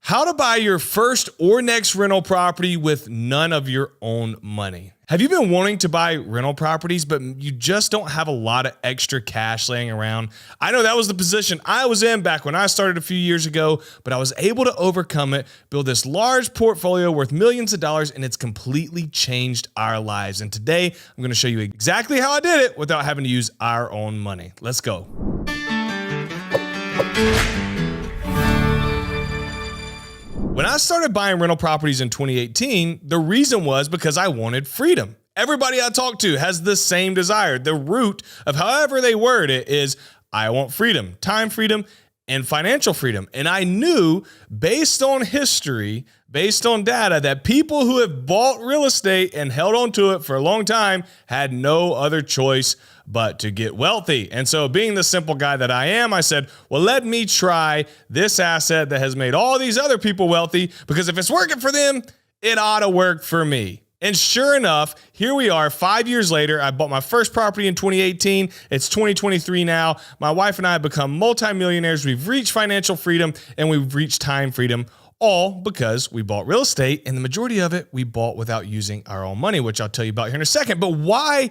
How to buy your first or next rental property with none of your own money. Have you been wanting to buy rental properties, but you just don't have a lot of extra cash laying around? I know that was the position I was in back when I started a few years ago, but I was able to overcome it, build this large portfolio worth millions of dollars, and it's completely changed our lives. And today, I'm going to show you exactly how I did it without having to use our own money. Let's go. When I started buying rental properties in 2018, the reason was because I wanted freedom. Everybody I talk to has the same desire. The root of however they word it is, I want freedom, time freedom, and financial freedom. And I knew based on history, based on data, that people who have bought real estate and held on to it for a long time had no other choice but to get wealthy. And so being the simple guy that I am, I said, well, let me try this asset that has made all these other people wealthy, because if it's working for them, it ought to work for me. And sure enough, here we are 5 years later. I bought my first property in 2018. It's 2023 now. My wife and I have become multimillionaires. We've reached financial freedom and we've reached time freedom, all because we bought real estate, and the majority of it we bought without using our own money, which I'll tell you about here in a second. But why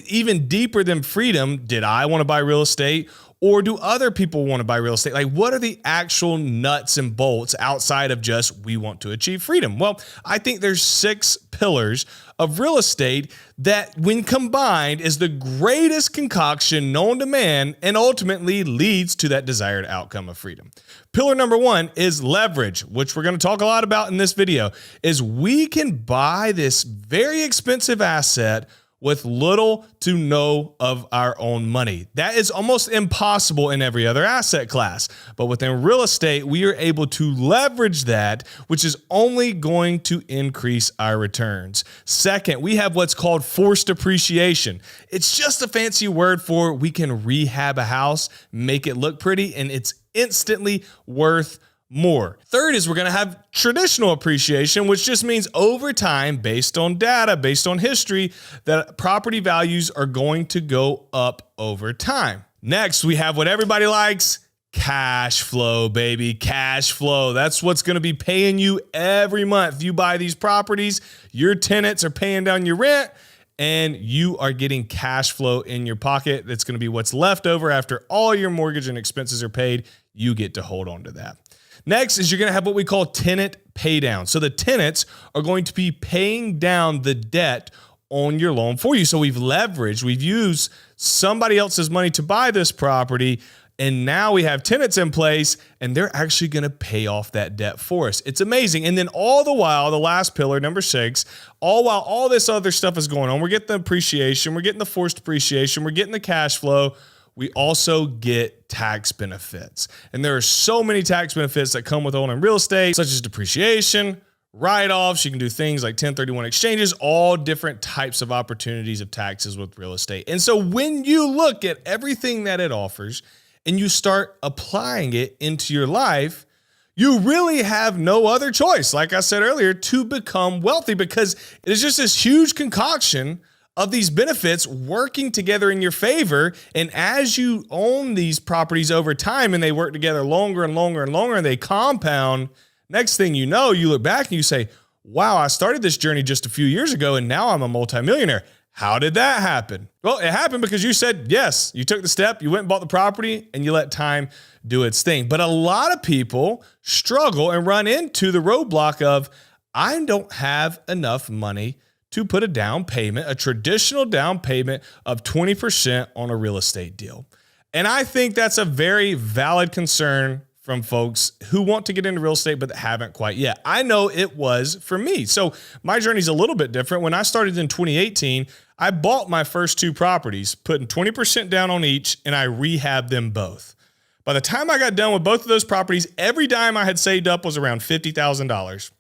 even deeper than freedom did I want to buy real estate? Or do other people want to buy real estate? Like, what are the actual nuts and bolts outside of just we want to achieve freedom? Well, I think there's 6 pillars of real estate that, when combined, is the greatest concoction known to man and ultimately leads to that desired outcome of freedom. Pillar number 1 is leverage, which we're going to talk a lot about in this video, is we can buy this very expensive asset with little to no of our own money. That is almost impossible in every other asset class. But within real estate, we are able to leverage that, which is only going to increase our returns. Second, we have what's called forced appreciation. It's just a fancy word for we can rehab a house, make it look pretty, and it's instantly worth more. Third is we're going to have traditional appreciation, which just means over time, based on data, based on history, that property values are going to go up over time. Next, we have what everybody likes, cash flow, baby. Cash flow. That's what's going to be paying you every month. You buy these properties, your tenants are paying down your rent, and you are getting cash flow in your pocket. That's going to be what's left over after all your mortgage and expenses are paid. You get to hold on to that. Next is you're going to have what we call tenant pay down. So the tenants are going to be paying down the debt on your loan for you. So we've leveraged, we've used somebody else's money to buy this property, and now we have tenants in place and they're actually going to pay off that debt for us. It's amazing. And then all the while, the last pillar, number 6, all while all this other stuff is going on, we're getting the appreciation, we're getting the forced appreciation, we're getting the cash flow. We also get tax benefits. And there are so many tax benefits that come with owning real estate, such as depreciation, write-offs. You can do things like 1031 exchanges, all different types of opportunities of taxes with real estate. And so when you look at everything that it offers and you start applying it into your life, you really have no other choice, like I said earlier, to become wealthy, because it is just this huge concoction of these benefits working together in your favor. And as you own these properties over time and they work together longer and longer and longer and they compound, next thing you know, you look back and you say, wow, I started this journey just a few years ago and now I'm a multimillionaire. How did that happen? Well, it happened because you said yes. You took the step, you went and bought the property, and you let time do its thing. But a lot of people struggle and run into the roadblock of, I don't have enough money to put a down payment, a traditional down payment of 20% on a real estate deal. And I think that's a very valid concern from folks who want to get into real estate but haven't quite yet. I know it was for me. So my journey's a little bit different. When I started in 2018, I bought my first 2 properties, putting 20% down on each, and I rehabbed them both. By the time I got done with both of those properties, every dime I had saved up was around $50,000.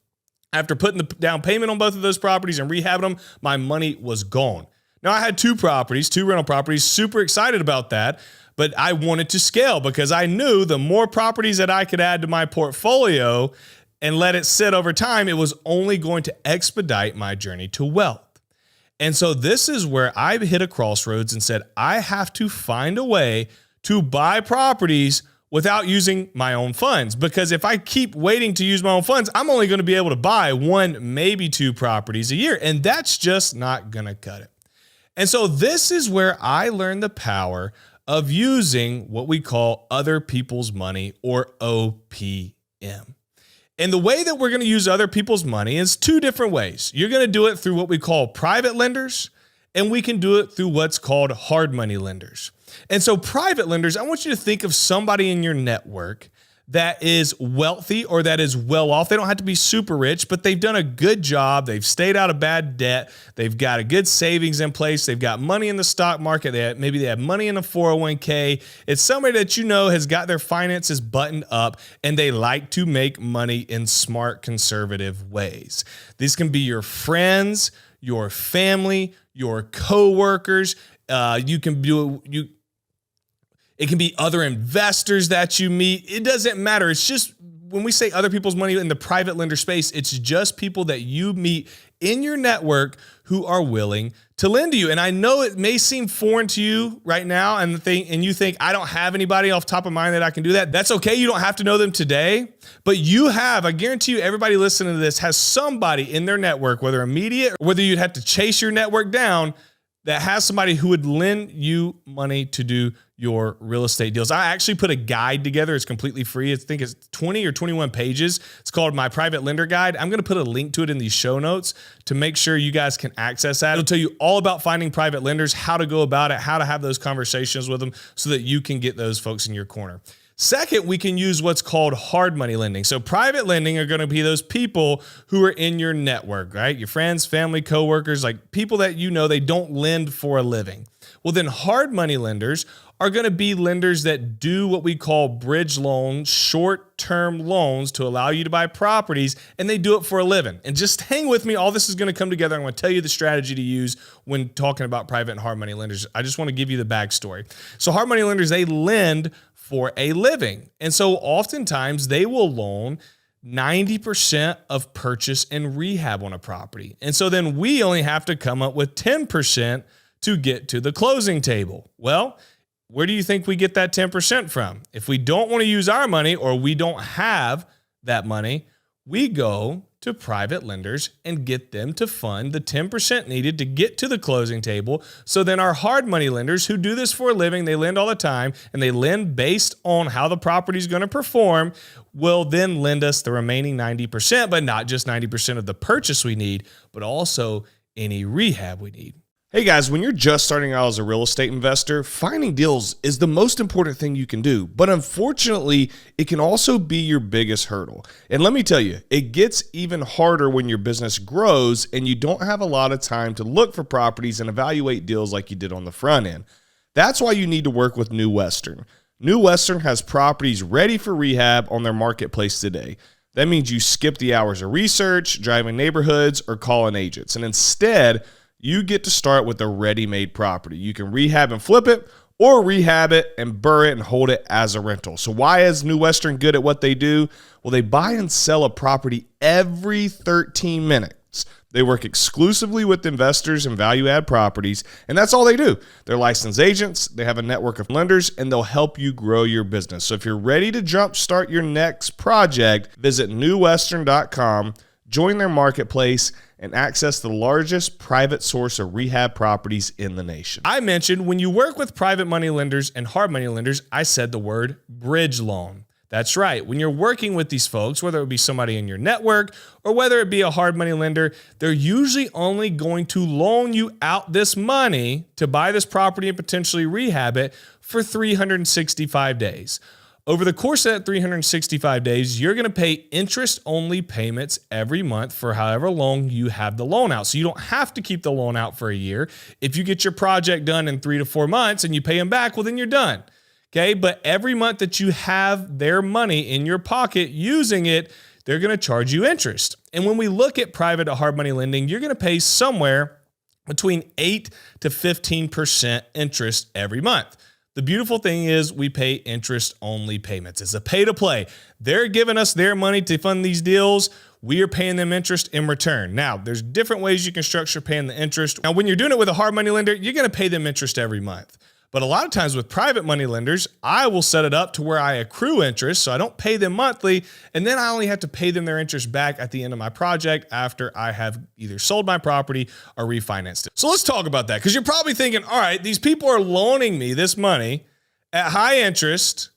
After putting the down payment on both of those properties and rehabbing them, my money was gone. Now, I had 2 properties, 2 rental properties, super excited about that, but I wanted to scale because I knew the more properties that I could add to my portfolio and let it sit over time, it was only going to expedite my journey to wealth. And so this is where I hit a crossroads and said, I have to find a way to buy properties without using my own funds. Because if I keep waiting to use my own funds, I'm only going to be able to buy 1, maybe 2 properties a year. And that's just not going to cut it. And so this is where I learned the power of using what we call other people's money, or OPM. And the way that we're going to use other people's money is 2 different ways. You're going to do it through what we call private lenders, and we can do it through what's called hard money lenders. And so private lenders, I want you to think of somebody in your network that is wealthy or that is well off. They don't have to be super rich, but they've done a good job. They've stayed out of bad debt. They've got a good savings in place. They've got money in the stock market. Maybe they have money in a 401k. It's somebody that you know has got their finances buttoned up, and they like to make money in smart, conservative ways. These can be your friends, your family, your coworkers. It can be other investors that you meet. It doesn't matter. It's just, when we say other people's money in the private lender space, it's just people that you meet in your network who are willing to lend to you. And I know it may seem foreign to you right now, and you think, I don't have anybody off top of mind that I can do that. That's okay. You don't have to know them today, but you have, I guarantee you, everybody listening to this has somebody in their network, whether immediate or whether you'd have to chase your network down, that has somebody who would lend you money to do your real estate deals. I actually put a guide together. It's completely free. I think it's 20 or 21 pages. It's called My Private Lender Guide. I'm going to put a link to it in these show notes to make sure you guys can access that. It'll tell you all about finding private lenders, how to go about it, how to have those conversations with them so that you can get those folks in your corner. Second, we can use what's called hard money lending. So private lending are going to be those people who are in your network, right? Your friends, family, coworkers, like people that you know, they don't lend for a living. Well, then hard money lenders are going to be lenders that do what we call bridge loans, short-term loans to allow you to buy properties, and they do it for a living. And just hang with me. All this is going to come together. I'm going to tell you the strategy to use when talking about private and hard money lenders. I just want to give you the backstory. So hard money lenders, they lend for a living. And so oftentimes they will loan 90% of purchase and rehab on a property. And so then we only have to come up with 10% to get to the closing table. Well, where do you think we get that 10% from? If we don't want to use our money, or we don't have that money, we go to private lenders and get them to fund the 10% needed to get to the closing table. So then our hard money lenders, who do this for a living, they lend all the time, and they lend based on how the property is going to perform, will then lend us the remaining 90%, but not just 90% of the purchase we need, but also any rehab we need. Hey guys, when you're just starting out as a real estate investor, finding deals is the most important thing you can do. But unfortunately, it can also be your biggest hurdle. And let me tell you, it gets even harder when your business grows and you don't have a lot of time to look for properties and evaluate deals like you did on the front end. That's why you need to work with New Western. New Western has properties ready for rehab on their marketplace today. That means you skip the hours of research, driving neighborhoods, or calling agents. And instead, you get to start with a ready-made property. You can rehab and flip it, or rehab it and burr it and hold it as a rental. So why is New Western good at what they do? Well, they buy and sell a property every 13 minutes. They work exclusively with investors and value-add properties, and that's all they do. They're licensed agents, they have a network of lenders, and they'll help you grow your business. So if you're ready to jumpstart your next project, visit newwestern.com, join their marketplace, and access the largest private source of rehab properties in the nation. I mentioned when you work with private money lenders and hard money lenders, I said the word bridge loan. That's right. When you're working with these folks, whether it be somebody in your network or whether it be a hard money lender, they're usually only going to loan you out this money to buy this property and potentially rehab it for 365 days. Over the course of that 365 days, you're going to pay interest-only payments every month for however long you have the loan out. So you don't have to keep the loan out for a year. If you get your project done in 3 to 4 months and you pay them back, well, then you're done. Okay, but every month that you have their money in your pocket using it, they're going to charge you interest. And when we look at private or hard money lending, you're going to pay somewhere between 8 to 15% interest every month. The beautiful thing is we pay interest-only payments. It's a pay-to-play. They're giving us their money to fund these deals. We are paying them interest in return. Now, there's different ways you can structure paying the interest. Now, when you're doing it with a hard money lender, you're going to pay them interest every month. But a lot of times with private money lenders, I will set it up to where I accrue interest, so I don't pay them monthly, and then I only have to pay them their interest back at the end of my project after I have either sold my property or refinanced it. So let's talk about that, because you're probably thinking, all right, these people are loaning me this money at high interest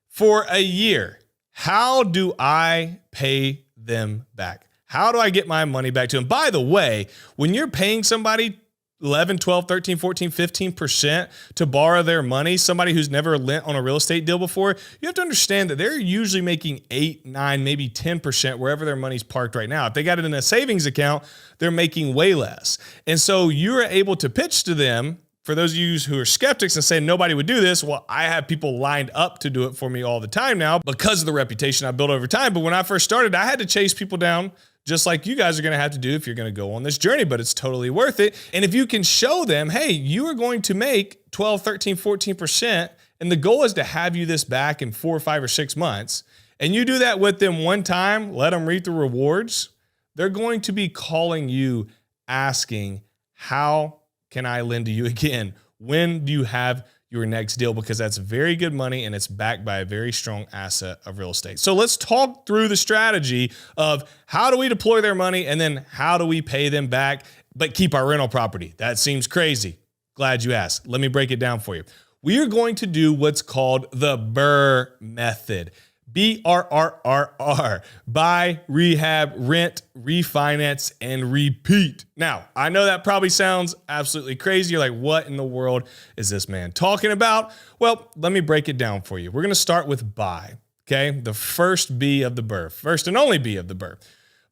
for a year. How do I pay them back? How do I get my money back to them? By the way, when you're paying somebody 11, 12, 13, 14, 15% to borrow their money, somebody who's never lent on a real estate deal before, you have to understand that they're usually making 8, 9, maybe 10% wherever their money's parked right now. If they got it in a savings account, they're making way less. And so you're able to pitch to them, for those of you who are skeptics and say nobody would do this, well, I have people lined up to do it for me all the time now because of the reputation I built over time. But when I first started, I had to chase people down, just like you guys are going to have to do if you're going to go on this journey, but it's totally worth it. And if you can show them, hey, you are going to make 12, 13, 14%, and the goal is to have you this back in 4, 5, or 6 months, and you do that with them one time, let them reap the rewards, they're going to be calling you asking, how can I lend to you again? When do you have your next deal? Because that's very good money and it's backed by a very strong asset of real estate. So let's talk through the strategy of how do we deploy their money and then how do we pay them back, but keep our rental property. That seems crazy. Glad you asked. Let me break it down for you. We are going to do what's called the BRRRR method. BRRRR, buy, rehab, rent, refinance, and repeat. Now, I know that probably sounds absolutely crazy. You're like, what in the world is this man talking about? Well, let me break it down for you. We're going to start with buy, okay? The first B of the BRRRR, first and only B of the BRRRR.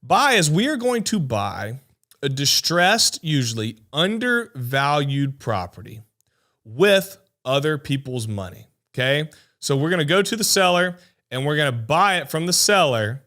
Buy is we are going to buy a distressed, usually undervalued property with other people's money, okay? So we're going to go to the seller and we're going to buy it from the seller,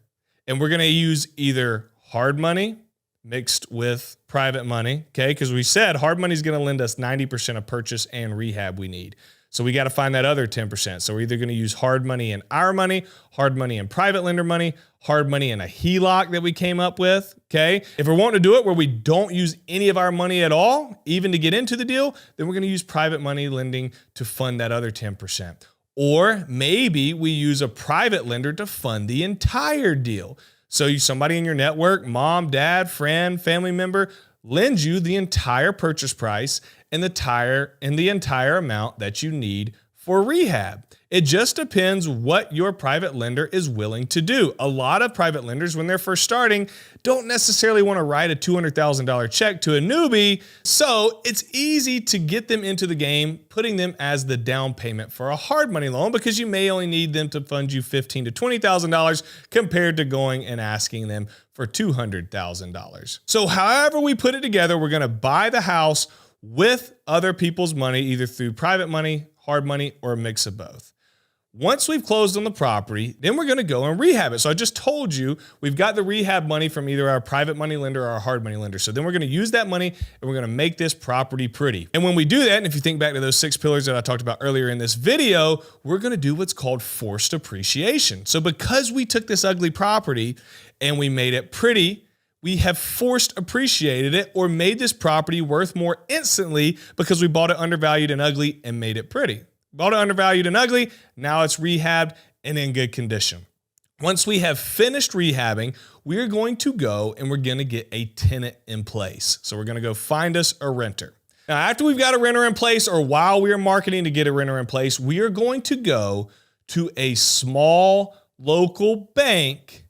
and we're going to use either hard money mixed with private money, okay? Because we said hard money is going to lend us 90% of purchase and rehab we need. So we got to find that other 10%. So we're either going to use hard money and our money, hard money and private lender money, hard money and a HELOC that we came up with, okay? If we're wanting to do it where we don't use any of our money at all, even to get into the deal, then we're going to use private money lending to fund that other 10%. Or maybe we use a private lender to fund the entire deal. So somebody in your network, mom, dad, friend, family member, lends you the entire purchase price and the entire amount that you need for rehab. It just depends what your private lender is willing to do. A lot of private lenders, when they're first starting, don't necessarily want to write a $200,000 check to a newbie. So it's easy to get them into the game, putting them as the down payment for a hard money loan, because you may only need them to fund you $15,000 to $20,000 compared to going and asking them for $200,000. So however we put it together, we're going to buy the house with other people's money, either through private money, hard money, or a mix of both. Once we've closed on the property, then we're going to go and rehab it. So I just told you we've got the rehab money from either our private money lender or our hard money lender. So then we're going to use that money and we're going to make this property pretty. And when we do that, and if you think back to those 6 pillars that I talked about earlier in this video, we're going to do what's called forced appreciation. So because we took this ugly property and we made it pretty, we have forced appreciated it or made this property worth more instantly because we bought it undervalued and ugly and made it pretty. Bought it undervalued and ugly, now it's rehabbed and in good condition. Once we have finished rehabbing, we're going to go and we're going to get a tenant in place. So we're going to go find us a renter. Now, after we've got a renter in place, or while we are marketing to get a renter in place, we are going to go to a small local bank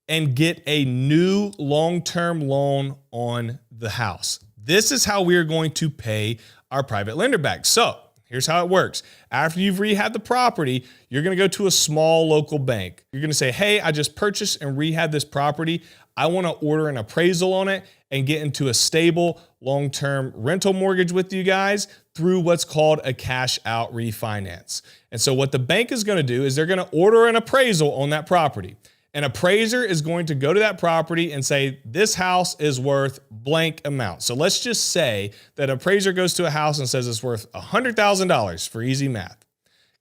and get a new long-term loan on the house. This is how we are going to pay our private lender back. So here's how it works. After you've rehabbed the property, you're going to go to a small local bank. You're going to say, hey, I just purchased and rehabbed this property. I want to order an appraisal on it and get into a stable long-term rental mortgage with you guys through what's called a cash out refinance. And so what the bank is going to do is they're going to order an appraisal on that property. An appraiser is going to go to that property and say, this house is worth blank amount. So let's just say that an appraiser goes to a house and says it's worth $100,000 for easy math.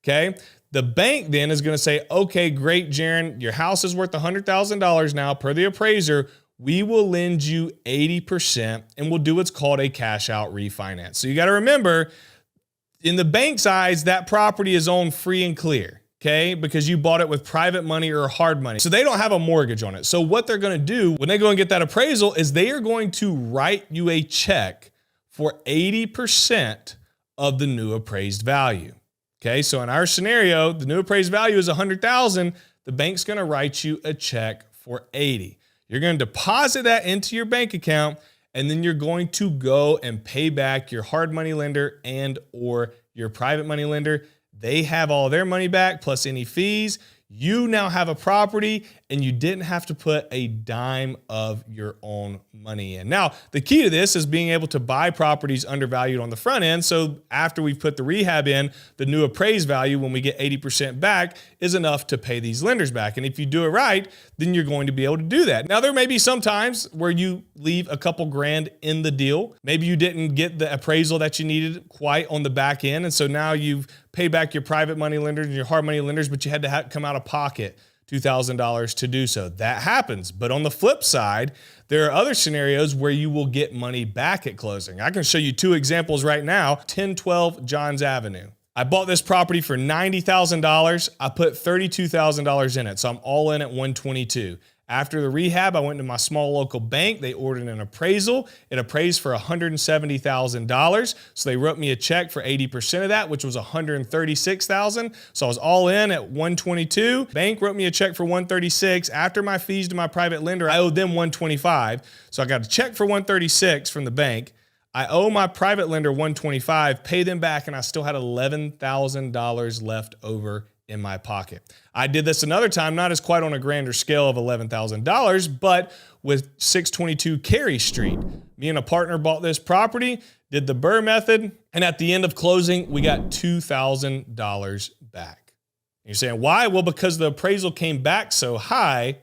Okay. The bank then is going to say, okay, great, Jaron, your house is worth $100,000 now per the appraiser. We will lend you 80% and we'll do what's called a cash out refinance. So you got to remember, In the bank's eyes, that property is owned free and clear, okay? Because you bought it with private money or hard money. So they don't have a mortgage on it. So what they're gonna do when they go and get that appraisal is they are going to write you a check for 80% of the new appraised value. Okay, so in our scenario, the new appraised value is 100,000. The bank's gonna write you a check for 80. You're gonna deposit that into your bank account, and then you're going to go and pay back your hard money lender and or your private money lender. They have all their money back plus any fees. You now have a property and you didn't have to put a dime of your own money in. Now, the key to this is being able to buy properties undervalued on the front end. So after we've put the rehab in, the new appraised value, when we get 80% back, is enough to pay these lenders back. And if you do it right, then you're going to be able to do that. Now, there may be some times where you leave a couple grand in the deal. Maybe you didn't get the appraisal that you needed quite on the back end. And so now you've paid back your private money lenders and your hard money lenders, but you had to come out of pocket $2,000 to do so. That happens. But on the flip side, there are other scenarios where you will get money back at closing. I can show you two examples right now. 1012 Johns Avenue. I bought this property for $90,000. I put $32,000 in it. So I'm all in at $122,000. After the rehab, I went to my small local bank. They ordered an appraisal. It appraised for $170,000. So they wrote me a check for 80% of that, which was $136,000. So I was all in at $122,000. Bank wrote me a check for $136,000. After my fees to my private lender, I owed them $125,000. So I got a check for $136,000 from the bank. I owe my private lender $125,000, pay them back, and I still had $11,000 left over in my pocket. I did this another time, not as quite on a grander scale of $11,000, but with 622 Cary Street. Me and a partner bought this property, did the Bur Method, and at the end of closing, we got $2,000 back. And you're saying, why? Well, because the appraisal came back so high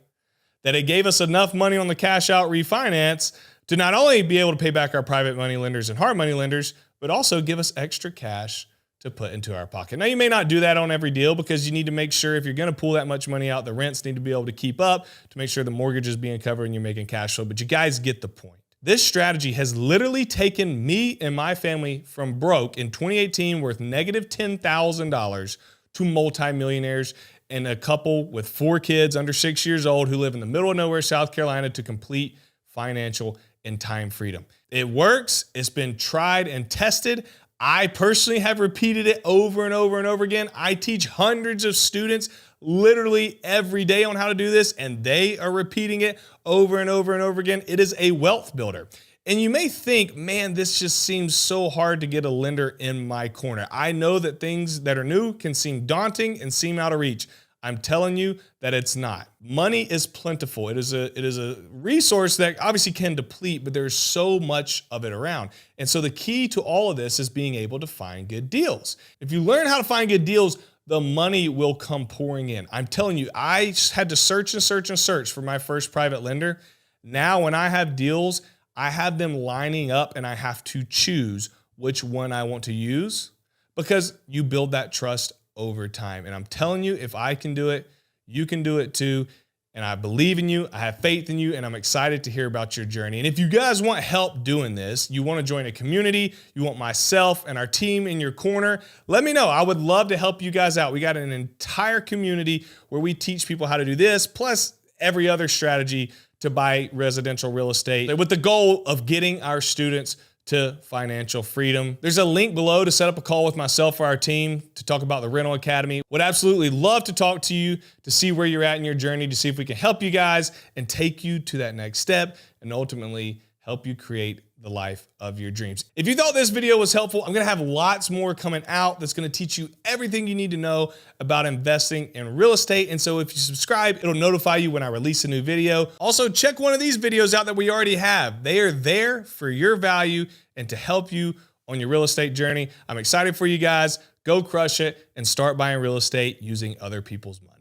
that it gave us enough money on the cash out refinance to not only be able to pay back our private money lenders and hard money lenders, but also give us extra cash to put into our pocket. Now, you may not do that on every deal because you need to make sure if you're going to pull that much money out, the rents need to be able to keep up to make sure the mortgage is being covered and you're making cash flow. But you guys get the point. This strategy has literally taken me and my family from broke in 2018 worth negative $10,000 to multimillionaires, and a couple with 4 kids under 6 years old who live in the middle of nowhere, South Carolina, to complete financial and time freedom. It works. It's been tried and tested. I personally have repeated it over and over and over again. I teach hundreds of students literally every day on how to do this, and they are repeating it over and over and over again. It is a wealth builder. And you may think, man, this just seems so hard to get a lender in my corner. I know that things that are new can seem daunting and seem out of reach. I'm telling you that it's not. Money is plentiful. It is a resource that obviously can deplete, but there's so much of it around. And so the key to all of this is being able to find good deals. If you learn how to find good deals, the money will come pouring in. I'm telling you, I had to search and search and search for my first private lender. Now, when I have deals, I have them lining up and I have to choose which one I want to use because you build that trust over time. And I'm telling you, if I can do it, you can do it too. And I believe in you, I have faith in you, and I'm excited to hear about your journey. And if you guys want help doing this, you want to join a community, you want myself and our team in your corner, let me know. I would love to help you guys out. We got an entire community where we teach people how to do this, plus every other strategy to buy residential real estate with the goal of getting our students to financial freedom. There's a link below to set up a call with myself or our team to talk about the Rental Academy. Would absolutely love to talk to you to see where you're at in your journey, to see if we can help you guys and take you to that next step and ultimately help you create the life of your dreams. If you thought this video was helpful, I'm gonna have lots more coming out that's gonna teach you everything you need to know about investing in real estate. And so if you subscribe, it'll notify you when I release a new video. Also, check one of these videos out that we already have. They are there for your value and to help you on your real estate journey. I'm excited for you guys. Go crush it and start buying real estate using other people's money.